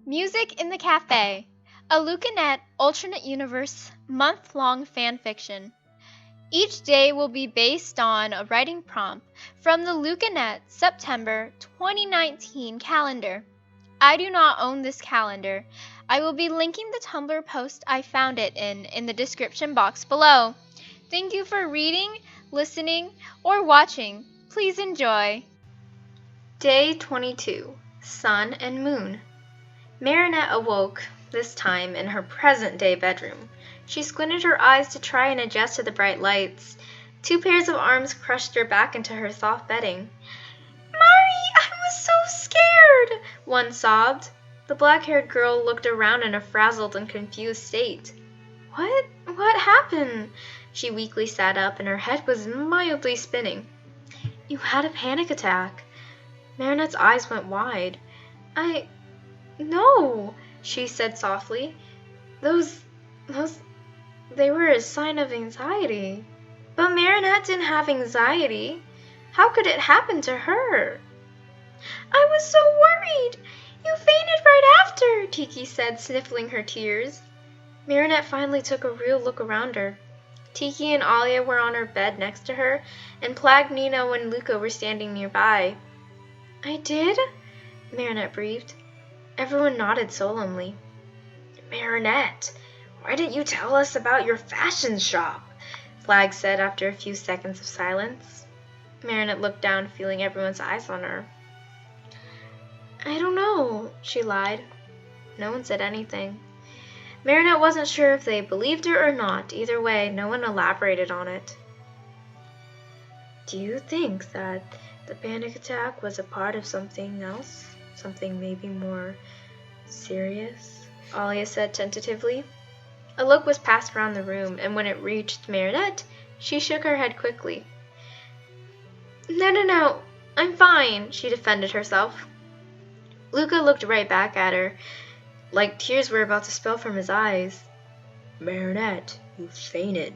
Music in the Cafe, a Lukanette alternate universe month-long fanfiction. Each day will be based on a writing prompt from the Lukanette September 2019 calendar. I do not own this calendar. I will be linking the Tumblr post I found it in the description box below. Thank you for reading, listening, or watching. Please enjoy. Day 22, Sun and Moon. Marinette awoke, this time in her present-day bedroom. She squinted her eyes to try and adjust to the bright lights. Two pairs of arms crushed her back into her soft bedding. "Mari, I was so scared!" one sobbed. The black-haired girl looked around in a frazzled and confused state. What happened?" She weakly sat up, and her head was mildly spinning. "You had a panic attack." Marinette's eyes went wide. No, she said softly. Those, they were a sign of anxiety. But Marinette didn't have anxiety. How could it happen to her? "I was so worried. You fainted right after," Tiki said, sniffling her tears. Marinette finally took a real look around her. Tiki and Alia were on her bed next to her, and Plag, Nino, and Luca were standing nearby. "I did?" Marinette breathed. Everyone nodded solemnly. "Marinette, why didn't you tell us about your fashion shop?" Plag said after a few seconds of silence. Marinette looked down, feeling everyone's eyes on her. "I don't know," she lied. No one said anything. Marinette wasn't sure if they believed her or not. Either way, no one elaborated on it. "Do you think that the panic attack was a part of something else? Something maybe more serious?" Alia said tentatively. A look was passed around the room, and when it reached Marinette, she shook her head quickly. No, I'm fine," she defended herself. Luca looked right back at her, like tears were about to spill from his eyes. "Marinette, you fainted.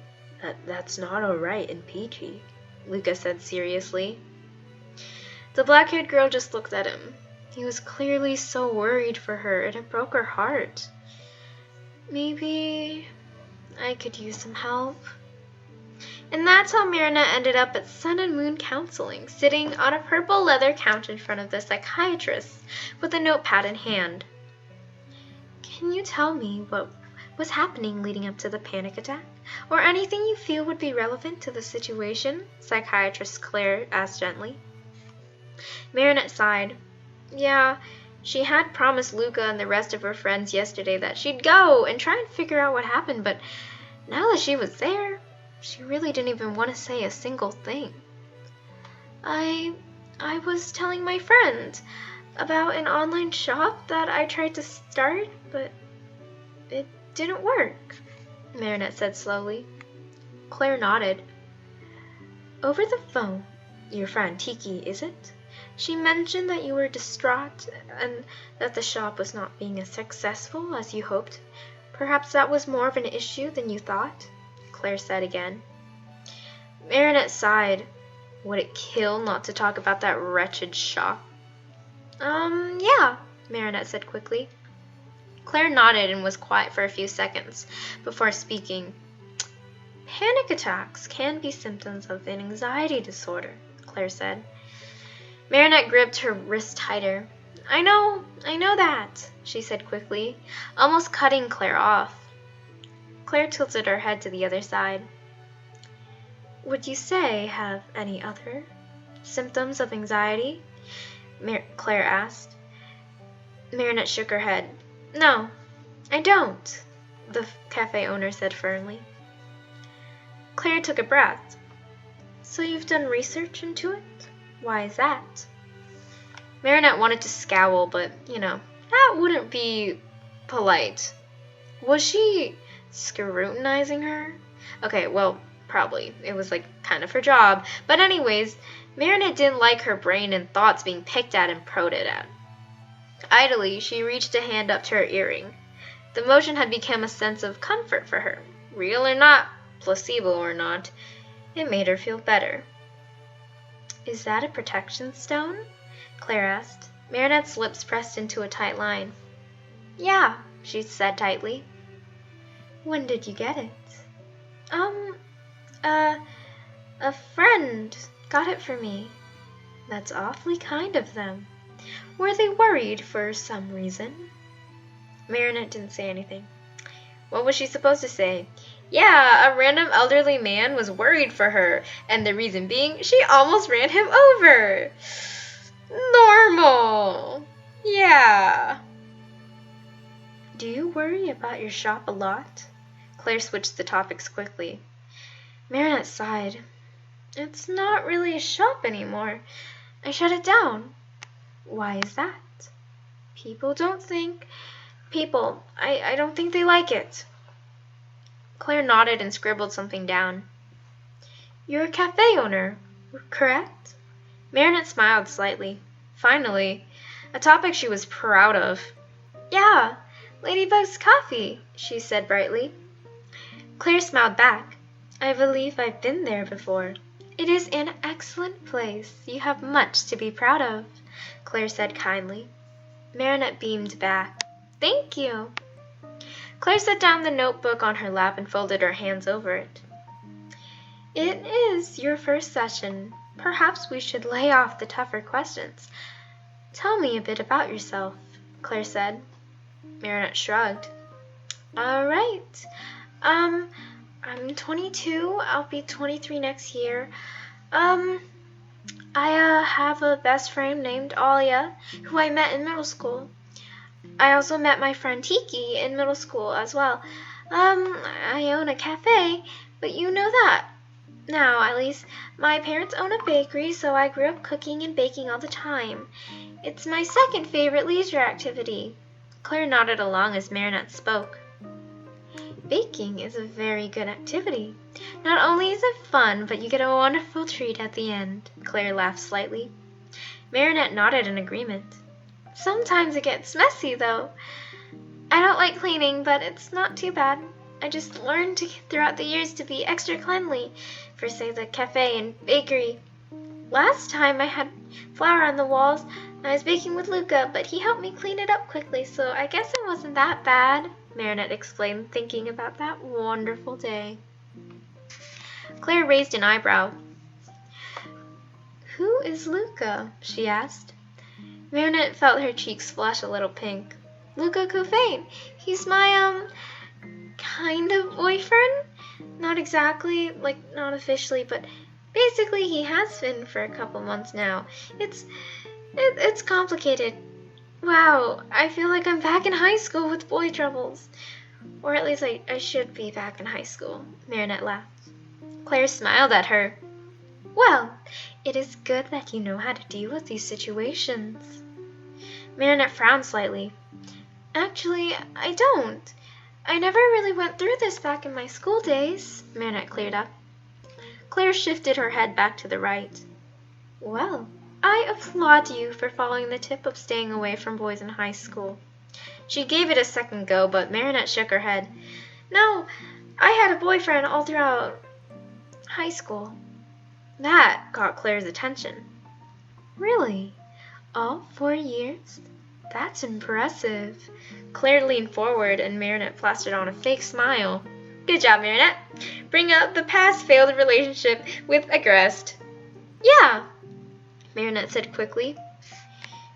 That's not all right and peachy," Luca said seriously. The black-haired girl just looked at him. He was clearly so worried for her, and it broke her heart. "Maybe I could use some help." And that's how Marinette ended up at Sun and Moon Counseling, sitting on a purple leather couch in front of the psychiatrist with a notepad in hand. "Can you tell me what was happening leading up to the panic attack? Or anything you feel would be relevant to the situation?" Psychiatrist Claire asked gently. Marinette sighed. Yeah, she had promised Luca and the rest of her friends yesterday that she'd go and try and figure out what happened, but now that she was there, she really didn't even want to say a single thing. I was telling my friend about an online shop that I tried to start, but it didn't work," Marinette said slowly. Claire nodded. "Over the phone, your friend Tiki, is it? She mentioned that you were distraught and that the shop was not being as successful as you hoped. Perhaps that was more of an issue than you thought," Claire said again. Marinette sighed. Would it kill not to talk about that wretched shop? Yeah, Marinette said quickly. Claire nodded and was quiet for a few seconds before speaking. "Panic attacks can be symptoms of an anxiety disorder," Claire said. Marinette gripped her wrist tighter. I know that," she said quickly, almost cutting Claire off. Claire tilted her head to the other side. "Would you say have any other symptoms of anxiety?" Claire asked. Marinette shook her head. "No, I don't," the cafe owner said firmly. Claire took a breath. "So you've done research into it? Why is that?" Marinette wanted to scowl, but, that wouldn't be polite. Was she scrutinizing her? Okay, well, probably. It was kind of her job. But anyways, Marinette didn't like her brain and thoughts being picked at and prodded at. Idly, she reached a hand up to her earring. The motion had become a sense of comfort for her. Real or not, placebo or not, it made her feel better. "Is that a protection stone?" Claire asked. Marinette's lips pressed into a tight line. Yeah, she said tightly. When did you get it? Um, a friend got it for me. That's awfully kind of them. Were they worried for some reason? Marinette didn't say anything. What was she supposed to say? Yeah, a random elderly man was worried for her, and the reason being she almost ran him over. Normal. Yeah. Do you worry about your shop a lot? Claire switched the topics quickly. Marinette sighed. It's not really a shop anymore. I shut it down. Why is that? People don't think... I don't think they like it. Claire nodded and scribbled something down. You're a cafe owner, correct? Marinette smiled slightly. Finally, a topic she was proud of. Yeah, Ladybug's Coffee, she said brightly. Claire smiled back. I believe I've been there before. It is an excellent place. You have much to be proud of, Claire said kindly. Marinette beamed back. Thank you. Claire set down the notebook on her lap and folded her hands over it. It is your first session. Perhaps we should lay off the tougher questions. Tell me a bit about yourself, Claire said. Marinette shrugged. All right. I'm 22. I'll be 23 next year. I have a best friend named Alia, who I met in middle school. I also met my friend Tiki in middle school as well. I own a cafe, but you know that. Now, at least, my parents own a bakery, so I grew up cooking and baking all the time. It's my second favorite leisure activity. Claire nodded along as Marinette spoke. Baking is a very good activity. Not only is it fun, but you get a wonderful treat at the end. Claire laughed slightly. Marinette nodded in agreement. Sometimes it gets messy, though. I don't like cleaning, but it's not too bad. I just learned throughout the years to be extra cleanly for, say, the cafe and bakery. Last time I had flour on the walls, I was baking with Luca, but he helped me clean it up quickly, so I guess it wasn't that bad, Marinette explained, thinking about that wonderful day. Claire raised an eyebrow. Who is Luca? She asked. Marinette felt her cheeks flush a little pink. Luca Coufain. He's my, kind of boyfriend? Not exactly, not officially, but basically he has been for a couple months now. It's complicated. Wow, I feel like I'm back in high school with boy troubles. Or at least I should be back in high school, Marinette laughed. Claire smiled at her. Well, it is good that you know how to deal with these situations. Marinette frowned slightly. Actually, I don't. I never really went through this back in my school days, Marinette cleared up. Claire shifted her head back to the right. Well, I applaud you for following the tip of staying away from boys in high school. She gave it a second go, but Marinette shook her head. No, I had a boyfriend all throughout high school. That caught Claire's attention. Really? All 4 years? That's impressive. Claire leaned forward and Marinette plastered on a fake smile. Good job, Marinette. Bring up the past failed relationship with a guest. Yeah, Marinette said quickly.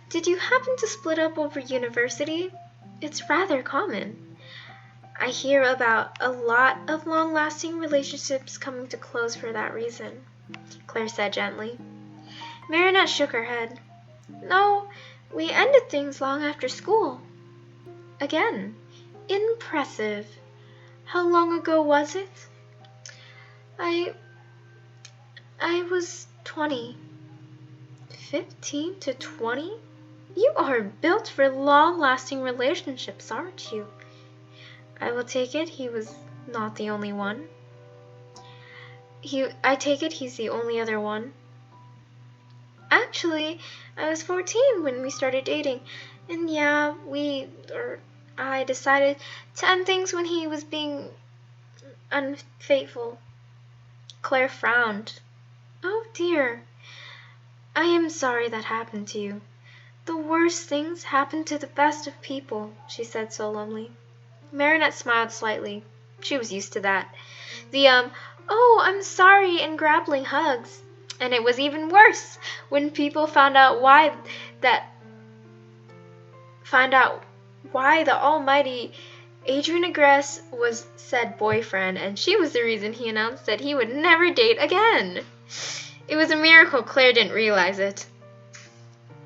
Did you happen to split up over university? It's rather common. I hear about a lot of long-lasting relationships coming to close for that reason, Claire said gently. Marinette shook her head. No, we ended things long after school. Again, impressive. How long ago was it? I was 20. 15 to 20? You are built for long-lasting relationships, aren't you? I will take it he was not the only one. I take it he's the only other one. Actually, I was 14 when we started dating, and yeah, I decided to end things when he was being unfaithful. Claire frowned. Oh dear. I am sorry that happened to you. The worst things happen to the best of people, she said solemnly. Marinette smiled slightly. She was used to that. Oh, I'm sorry, and grappling hugs. And it was even worse when people found out why the almighty Adrian Agreste was said boyfriend, and she was the reason he announced that he would never date again. It was a miracle Claire didn't realize it.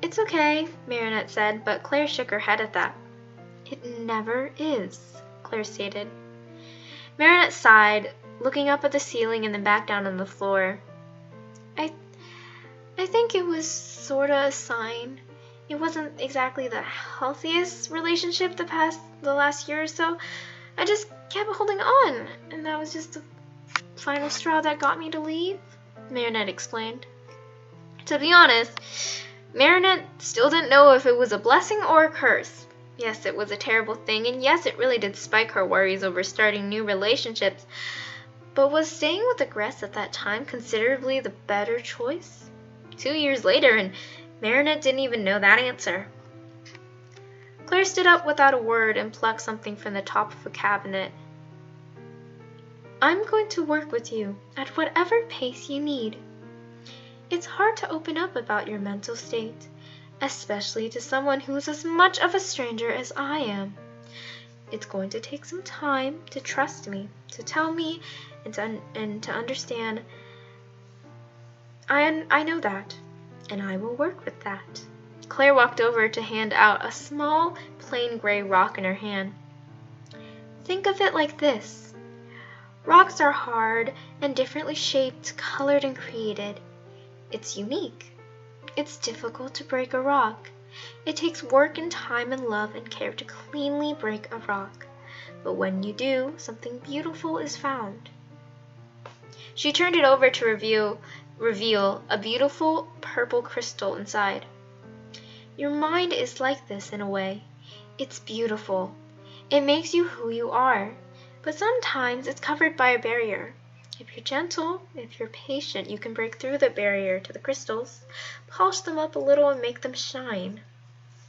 It's okay, Marinette said, but Claire shook her head at that. It never is, Claire stated. Marinette sighed, looking up at the ceiling and then back down on the floor. I think it was sorta a sign. It wasn't exactly the healthiest relationship the last year or so. I just kept holding on, and that was just the final straw that got me to leave, Marinette explained. To be honest, Marinette still didn't know if it was a blessing or a curse. Yes, it was a terrible thing, and yes, it really did spike her worries over starting new relationships. But was staying with Agreste at that time considerably the better choice? 2 years later, and Marinette didn't even know that answer. Claire stood up without a word and plucked something from the top of a cabinet. I'm going to work with you at whatever pace you need. It's hard to open up about your mental state, especially to someone who's as much of a stranger as I am. It's going to take some time to trust me, to tell me, and to understand. I know that, and I will work with that. Claire walked over to hand out a small, plain gray rock in her hand. Think of it like this. Rocks are hard and differently shaped, colored, and created. It's unique. It's difficult to break a rock. It takes work and time and love and care to cleanly break a rock. But when you do, something beautiful is found. She turned it over to reveal a beautiful purple crystal inside. Your mind is like this in a way. It's beautiful. It makes you who you are. But sometimes it's covered by a barrier. If you're gentle, if you're patient, you can break through the barrier to the crystals, polish them up a little, and make them shine.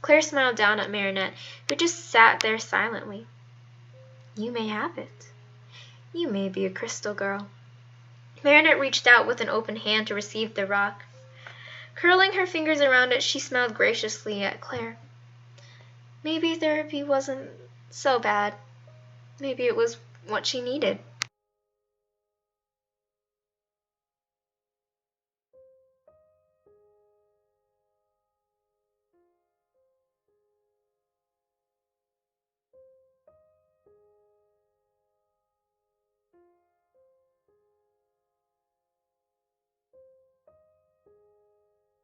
Claire smiled down at Marinette, who just sat there silently. You may have it. You may be a crystal girl. Marinette reached out with an open hand to receive the rock. Curling her fingers around it, she smiled graciously at Claire. Maybe therapy wasn't so bad. Maybe it was what she needed.